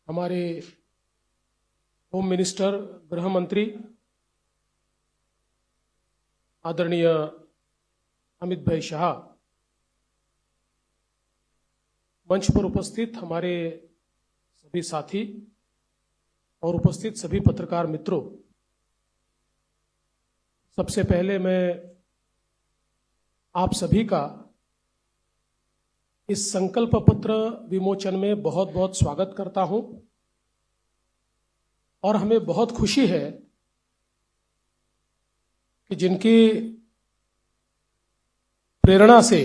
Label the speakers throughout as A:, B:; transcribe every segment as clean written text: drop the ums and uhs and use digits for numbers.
A: हमारे home minister गृह मंत्री आदरणीय अमित भाई शाह, मंच पर उपस्थित हमारे सभी साथी और उपस्थित सभी पत्रकार मित्रों, सबसे पहले मैं आप सभी का इस संकल्प पत्र विमोचन में बहुत बहुत स्वागत करता हूं और हमें बहुत खुशी है कि जिनकी प्रेरणा से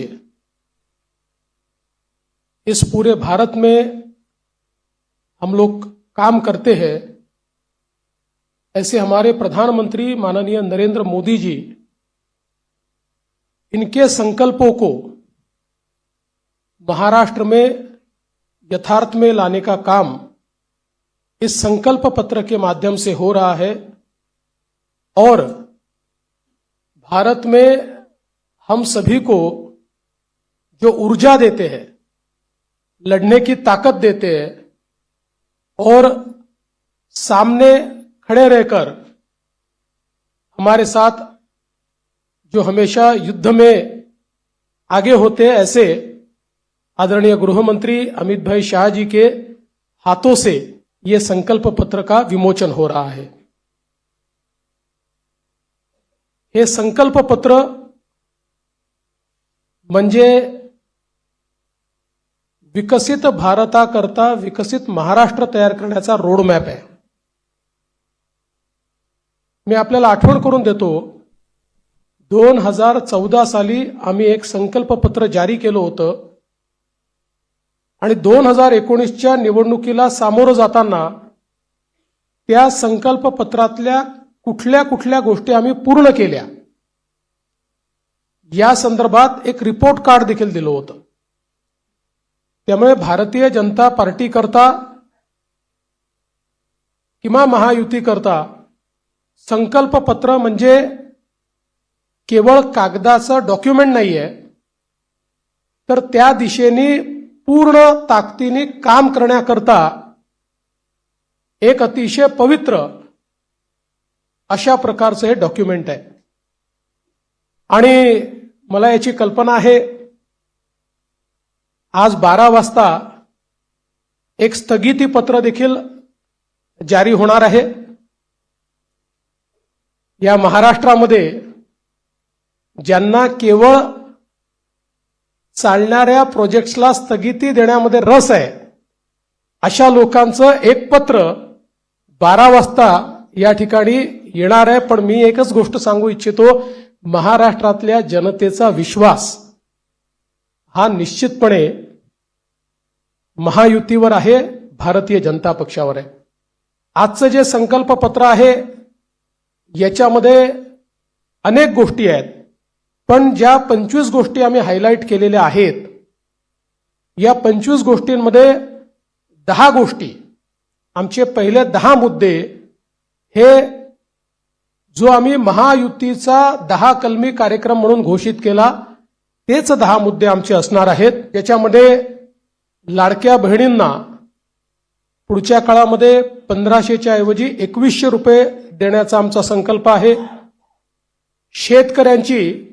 A: इस पूरे भारत में हम लोग काम करते हैं, ऐसे हमारे प्रधानमंत्री माननीय नरेंद्र मोदी जी, इनके संकल्पों को महाराष्ट्र में यथार्थ में लाने का काम इस संकल्प पत्र के माध्यम से हो रहा है और भारत में हम सभी को जो ऊर्जा देते हैं, लड़ने की ताकत देते हैं और सामने खड़े रहकर हमारे साथ जो हमेशा युद्ध में आगे होते हैं, ऐसे आदरणीय गृह मंत्री अमित भाई शाह जी के हाथों से ये संकल्प पत्र का विमोचन हो रहा है। हे संकल्प पत्र म्हणजे विकसित भारताकरता विकसित महाराष्ट्र तयार करण्याचा रोडमॅप आहे। मी आपल्याला आठवण करून देतो, 2014 साली आम्ही एक संकल्प पत्र जारी केलं होतं आणि 2019च्या निवडणुकीला सामोरं जाताना त्या संकल्प पत्रातल्या कुठल्या कुठल्या गोष्टी आम्ही पूर्ण केल्या या संदर्भात एक रिपोर्ट कार्ड देखील दिलं होतं। त्यामुळे भारतीय जनता पार्टी करता किंवा महायुती करता संकल्प पत्र म्हणजे केवळ कागदाचं डॉक्युमेंट नाहीये, तर त्या दिशेने पूर्ण ताकदीने काम करण्याकरता एक अतिशय पवित्र अशा प्रकारचं हे डॉक्युमेंट आहे। आणि मला याची कल्पना आहे, आज 12 वाजता एक स्थगिती पत्र देखील जारी होणार आहे। या महाराष्ट्रामध्ये ज्यांना केवळ चालणाऱ्या प्रोजेक्ट्सला स्थगिती देण्यामध्ये रस आहे, अशा लोकांचं एक पत्र 12 वाजता या ठिकाणी येणार आहे। पण मी एकच गोष्ट सांगू इच्छितो, महाराष्ट्रातल्या जनतेचा विश्वास हा निश्चितपणे महायुतीवर आहे, भारतीय जनता पक्षावर आहे। आजचं जे संकल्प पत्र आहे याच्यामध्ये अनेक गोष्टी आहेत, पण ज्या 25 गोष्टी आम्ही हायलाइट केलेल्या आहेत, या 25 गोष्टींमध्ये 10 गोष्टी, आमचे पहिले 10 मुद्दे हे जो आम्ही महायुतीचा 10 कलमी कार्यक्रम म्हणून घोषित केला, तेच 10 मुद्दे आमचे असणार आहेत। याच्यामध्ये लाडक्या बहिणींना पुढच्या काळामध्ये 1500च्या ऐवजी 2100 रुपये देण्याचा आमचा संकल्प आहे। शेतकऱ्यांची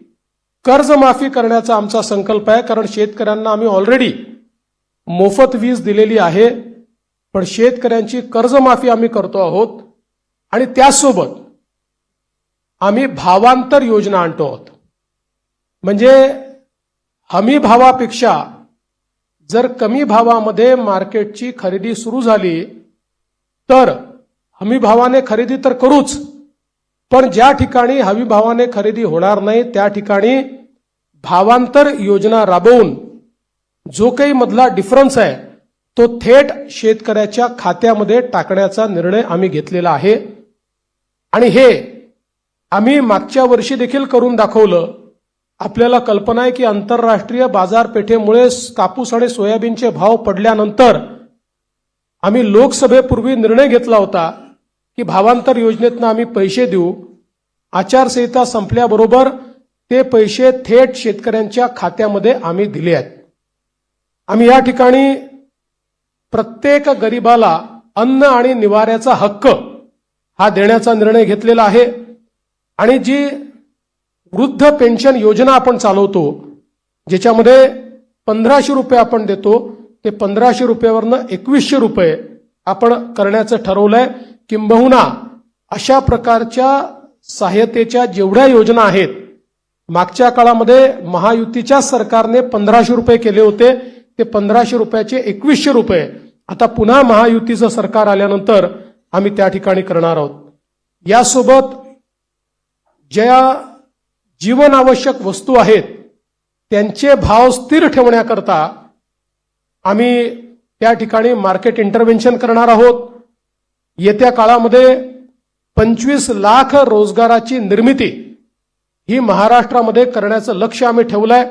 A: कर्जमाफी करण्याचा आमचा संकल्प आहे, कारण शेतकऱ्यांना आम्ही ऑलरेडी मोफत वीज दिलेली आहे, पण शेतकऱ्यांची कर्जमाफी आम्ही करतो आहोत आणि त्यासोबत आम्ही भावांतर योजना आणतो आहोत। म्हणजे हमी भावापेक्षा जर कमी भावामध्ये मार्केटची खरेदी सुरू झाली तर हमी भावाने खरेदी तर करूच, पण ज्या ठिकाणी हमी भावाने खरेदी होणार नाही त्या ठिकाणी भावांतर योजना राबवून जो काही मधला डिफरन्स आहे तो थेट शेतकऱ्याच्या खात्यामध्ये टाकण्याचा निर्णय आम्ही घेतलेला आहे। आणि हे आम्ही मागच्या वर्षी देखील करून दाखवलं। आपल्याला कल्पना आहे की आंतरराष्ट्रीय बाजारपेठेमुळे कापूस आणि सोयाबीनचे भाव पडल्यानंतर आम्ही लोकसभेपूर्वी निर्णय घेतला होता की भावांतर योजनेतून आम्ही पैसे देऊ। आचारसंहिता संपल्याबरोबर ते पैसे थेट शेतकऱ्यांच्या खात्यामध्ये आम्ही दिले आहेत। आम्ही या ठिकाणी प्रत्येक गरीबाला अन्न आणि निवाऱ्याचा हक्क हा देण्याचा निर्णय घेतलेला आहे. आणि जी वृद्ध पेन्शन योजना आपण चालवतो, ज्याच्यामध्ये 1500 रुपये आपण देतो, ते 1500 रुपयावरनं 2100 रुपये आपण करण्याचं ठरवलंय. किंबहुना अशा प्रकारच्या सहाय्यतेच्या जेवढ्या योजना आहेत, मागच्या काळामध्ये महायुतीच्या सरकारने 1500 रुपये केले होते, ते 1500 रुपयाचे 2100 रुपये आता पुन्हा महायुतीचं सरकार आल्यानंतर आम्ही त्या ठिकाणी करणार आहोत. यासोबत ज्या जीवनावश्यक वस्तू आहेत त्यांचे भाव स्थिर ठेवण्याकरता आम्ही त्या ठिकाणी मार्केट इंटरव्हेन्शन करणार आहोत. येत्या काळामध्ये 25 लाख रोजगाराची निर्मिती ही महाराष्ट्रामध्ये करण्याचं लक्ष्य आम्ही ठेवलंय.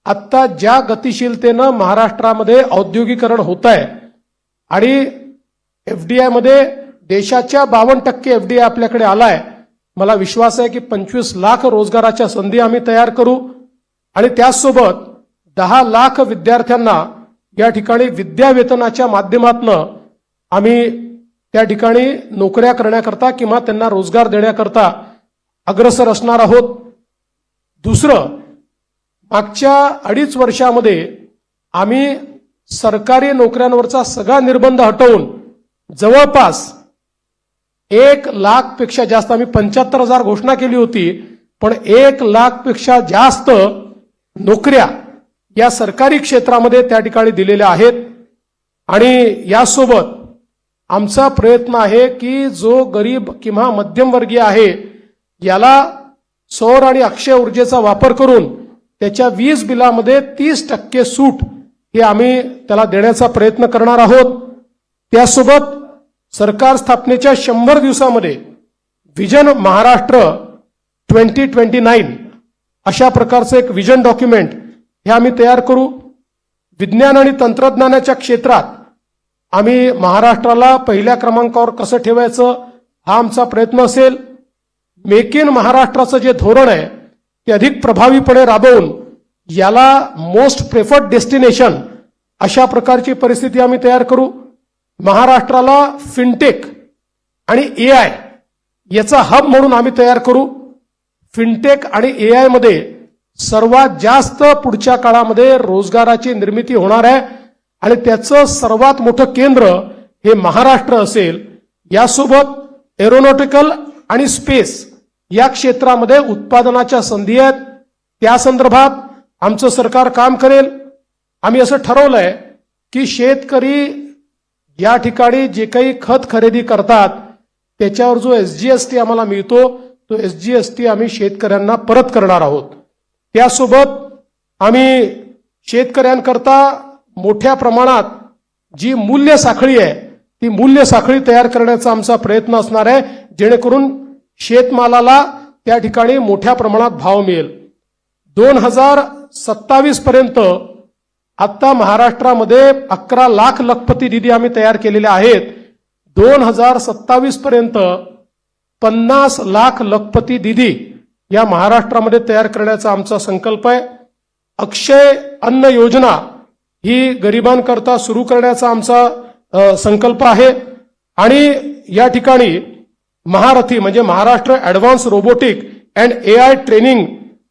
A: आत्ता ज्या गतिशीलतेनं महाराष्ट्रामध्ये औद्योगिकरण होत आहे आणि एफडीआय मध्ये देशाच्या 52% एफडीआय आपल्याकडे आलाय, मला विश्वास आहे की 25 लाख रोजगाराच्या संधी आम्ही तयार करू. आणि त्याचसोबत 10 लाख विद्यार्थ्यांना या ठिकाणी विद्यावेतनाच्या माध्यमातून आम्ही त्या ठिकाणी नोकऱ्या करण्याकरता किंवा त्यांना रोजगार देण्याकरता अग्रसर असणार आहोत. दुसरं, मागच्या 2.5 वर्षामध्ये आम्ही सरकारी नोकऱ्यांवरचा सगळा निर्बंध हटवून जवळपास 1 लाख पेक्षा जास्त, आम्ही 75,000 घोषणा केली होती, पण 1 लाख पेक्षा जास्त नोकऱ्या या सरकारी क्षेत्रामध्ये त्या ठिकाणी दिलेल्या आहेत. आणि यासोबत आमचा प्रयत्न आहे की जो गरीब किंवा मध्यमवर्गीय आहे याला सौर आणि अक्षय ऊर्जेचा वापर करून त्याच्या वीज बिलामध्ये 30% सूट हे आम्ही त्याला देण्याचा प्रयत्न करणार आहोत. त्यासोबत सरकार स्थापनेच्या 100 दिवसामध्ये विजन महाराष्ट्र 2029 अशा प्रकारचं एक विजन डॉक्युमेंट हे आम्ही तयार करू. विज्ञान आणि तंत्रज्ञानाच्या क्षेत्रात आम्ही महाराष्ट्राला पहिल्या क्रमांकावर कसं ठेवायचं हा आमचा प्रयत्न असेल. मेक इन महाराष्ट्राचं जे धोरण आहे ते अधिक प्रभावीपणे राबवून याला मोस्ट प्रेफर्ड डेस्टिनेशन अशा प्रकारची परिस्थिती आम्ही तयार करू. महाराष्ट्राला फिनटेक आणि एआय याचा हब म्हणून आम्ही तयार करू. फिनटेक आणि एआय मध्ये सर्वात जास्त पुढच्या काळामध्ये रोजगाराची निर्मिती होणार आहे आणि त्याचं सर्वात मोठं केंद्र हे महाराष्ट्र असेल. यासोबत एरोनॉटिकल आणि स्पेस या क्षेत्रामध्ये उत्पादनाच्या संधी आहेत, त्या संदर्भात आमचं सरकार काम करेल. आम्ही असं ठरवलंय की शेतकरी या ठिकाणी जे काही खत खरेदी करतात त्याच्यावर जो एसजीएसटी आम्हाला मिळतो तो एसजीएसटी आम्ही शेतकऱ्यांना परत करणार आहोत. त्यासोबत आम्ही शेतकऱ्यांकरता मोठ्या प्रमाणात जी मूल्य साखळी आहे ती मूल्य साखळी तयार करण्याचा आमचा प्रयत्न असणार आहे, जेणेकरून शेतमालाला त्या ठिकाणी मोठ्या प्रमाणात भाव मिळेल. 2027 पर्यंत आता महाराष्ट्रामध्ये 11 लाख लखपती निधी आम्ही तयार केलेले आहेत. 2027 पर्यंत 50 लाख लखपती निधी या महाराष्ट्रामध्ये तयार करण्याचा आमचा संकल्प आहे. अक्षय अन्न योजना ही गरिबांकरता सुरू करण्याचा आमचा संकल्प आहे. आणि या ठिकाणी महारथी म्हणजे Maharashtra advance robotic and AI training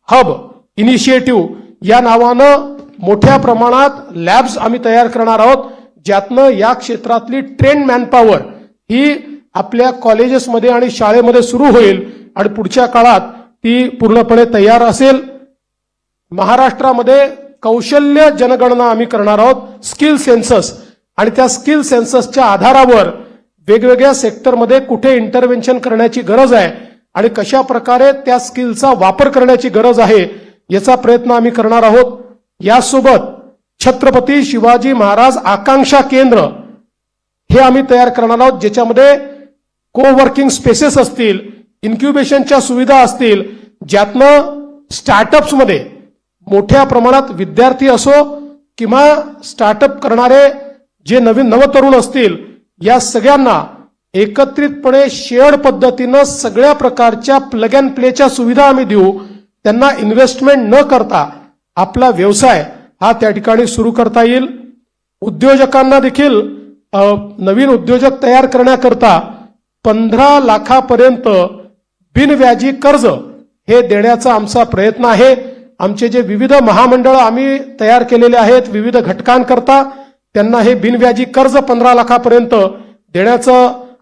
A: hub initiative या नावानं मोठ्या प्रमाणात लॅब्स आम्ही तयार करणार आहोत, ज्यातनं या क्षेत्रातली ट्रेन मॅनपॉवर ही आपल्या कॉलेजेसमध्ये आणि शाळेमध्ये सुरू होईल आणि पुढच्या काळात ती पूर्णपणे तयार असेल. महाराष्ट्रामध्ये कौशल्य जनगणना आम्ही करणार आहोत, स्किल सेन्सस, आणि त्या स्किल सेन्ससच्या आधारावर वेगवेगळ्या सेक्टरमध्ये कुठे इंटरव्हेन्शन करण्याची गरज आहे आणि कशा प्रकारे त्या स्किलचा वापर करण्याची गरज आहे याचा प्रयत्न आम्ही करणार आहोत. यासोबत छत्रपती शिवाजी महाराज आकांक्षा केंद्र हे आम्ही तयार करणार आहोत, ज्याच्यामध्ये कोवर्किंग स्पेसेस असतील, इन्क्युबेशनच्या सुविधा असतील, ज्यातनं स्टार्टअप्समध्ये मोठ्या प्रमाणात विद्यार्थी असो किंवा स्टार्टअप करणारे जे नवीन नवतरुण असतील या सगळ्यांना एकत्रितपणे शेअर्ड पद्धतीनं सगळ्या प्रकारच्या प्लग अँड प्लेच्या सुविधा आम्ही देऊ. त्यांना इन्व्हेस्टमेंट न करता आपला व्यवसाय हा त्या ठिकाणी सुरू करता येईल. उद्योजकांना देखील नवीन उद्योजक तयार करण्याकरता 15 लाखापर्यंत बिनव्याजी कर्ज हे देण्याचा आमचा प्रयत्न आहे. आमचे जे विविध महामंडळ आम्ही तयार केलेले आहेत विविध घटकांकरता त्यांना हे बिनव्याजी कर्ज 15 लाखापर्यंत देण्याचा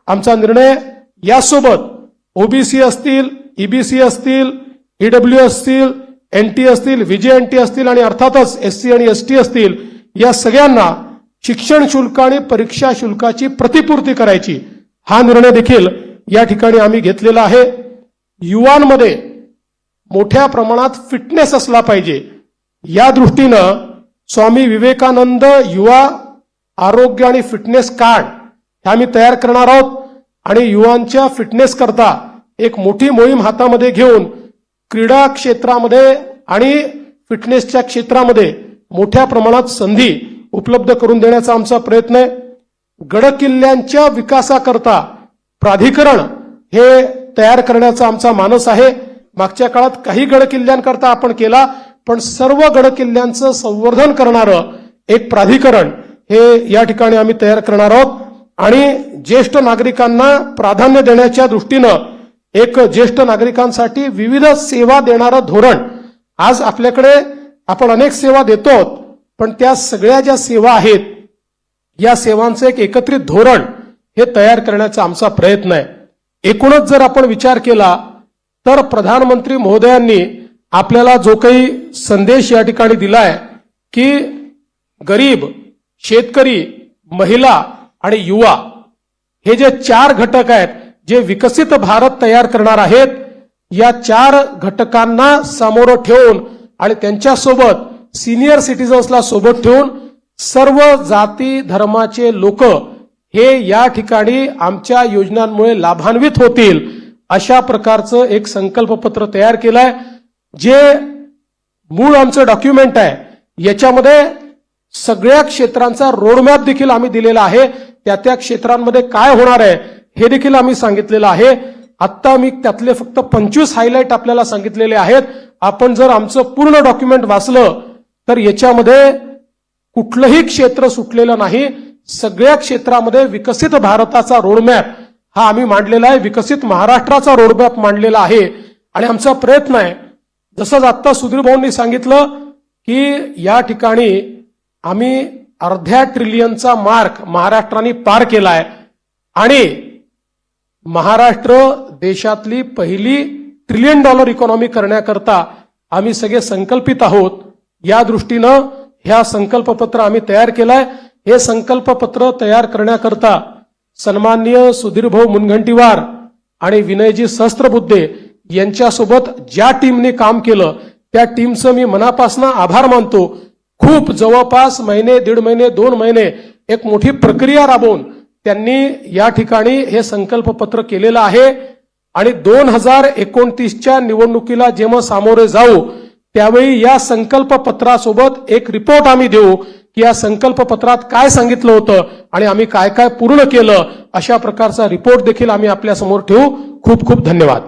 A: आमचा निर्णय. यासोबत ओबीसी असतील, ईबीसी असतील, ईडब्ल्यू असतील, एनटी असतील, व्हीजेएनटी असतील आणि अर्थातच एससी आणि एसटी असतील या सगळ्यांना शिक्षण शुल्क आणि परीक्षा शुल्काची प्रतिपूर्ती करायची हा निर्णय देखील या ठिकाणी आम्ही घेतलेला आहे. युवांमध्ये मोठ्या प्रमाणात फिटनेस असला पाहिजे या दृष्टीनं स्वामी विवेकानंद युवा आरोग्य आणि फिटनेस कार्ड हे आम्ही तयार करणार आहोत आणि युवांच्या फिटनेस करता एक मोठी मोहीम हातामध्ये घेऊन क्रीडा क्षेत्रामध्ये आणि फिटनेसच्या क्षेत्रामध्ये मोठ्या प्रमाणात संधी उपलब्ध करून देण्याचा आमचा प्रयत्न आहे. गडकिल्ल्यांच्या विकासाकरता प्राधिकरण हे तयार करण्याचा आमचा मानस आहे. मागच्या काळात काही गडकिल्ल्यांकरता आपण केला पण सर्व गडकिल्ल्यांचं संवर्धन करणारं एक प्राधिकरण हे या ठिकाणी आम्ही तयार करणार आहोत आणि ज्येष्ठ नागरिकांना प्राधान्य देण्याच्या दृष्टीनं एक ज्येष्ठ नागरिकांसाठी विविध सेवा देणारं धोरण. आज आपल्याकडे आपण अनेक सेवा देतो पण त्या सगळ्या ज्या सेवा आहेत या सेवांचं एक एकत्रित धोरण हे तयार करण्याचा आमचा प्रयत्न आहे. एकूणच जर आपण विचार केला तर प्रधानमंत्री महोदयांनी आपल्याला जो काही संदेश या ठिकाणी दिलाय की गरीब, शेतकरी, महिला आणि युवा हे जे 4 घटक आहेत जे विकसित भारत तयार करणार आहेत या 4 घटकांना समोर ठेवून आणि त्यांच्यासोबत सिनियर सिटीजन्सला सोबत ठेवून सर्व जाती धर्माचे लोक हे या ठिकाणी आमच्या योजनांमुळे लाभान्वित होतील अशा प्रकारचं एक संकल्पपत्र तयार केलंय. जे मूळ आमचं डॉक्युमेंट आहे याच्यामध्ये सगळ्या क्षेत्रांचा रोडमॅप देखील आम्ही दिलेला आहे. त्या क्षेत्रांमध्ये काय होणार आहे हे देखील आम्ही सांगितलेलं आहे. आत्ता मी त्यातले फक्त 25 हायलाइट आपल्याला सांगितलेले आहेत. आपण जर आमचं पूर्ण डॉक्युमेंट वाचलं तर याच्यामध्ये कुठलंही क्षेत्र सुटलेलं नाही. सगळ्या क्षेत्रामध्ये विकसित भारताचा रोडमॅप हा आम्ही मांडलेला आहे. विकसित महाराष्ट्राचा रोडमॅप मांडलेला आहे आणि आमचा प्रयत्न आहे जसं आत्ता सुधीर भाऊंनी सांगितलं की या ठिकाणी आम्ही अर्ध्या ट्रिलियनचा मार्क महाराष्ट्राने पार केलाय आणि महाराष्ट्र देशातली पहिली $1 ट्रिलियन इकॉनॉमी करण्याकरता आम्ही सगळे संकल्पित आहोत. या दृष्टीनं ह्या संकल्पपत्र आम्ही तयार केलाय. हे संकल्पपत्र तयार करण्याकरता सन्माननीय सुधीरभाऊ मुनगंटीवार आणि विनयजी सहस्त्रबुद्धे यांच्यासोबत ज्या टीमने काम केलं त्या टीमचं मी मनापासून आभार मानतो. खूप जवळपास महिने, 1.5 महिने, 2 महिने एक मोठी प्रक्रिया राबवून त्यांनी या ठिकाणी हे संकल्पपत्र केलेलं आहे आणि 2029च्या निवडणुकीला जेव्हा सामोरे जाऊ त्यावेळी या संकल्पपत्रासोबत एक रिपोर्ट आम्ही देऊ की या संकल्पपत्रात काय सांगितलं होतं आणि आम्ही काय काय पूर्ण केलं अशा प्रकारचा रिपोर्ट देखील आम्ही आपल्या समोर ठेवू. खूप खूप धन्यवाद.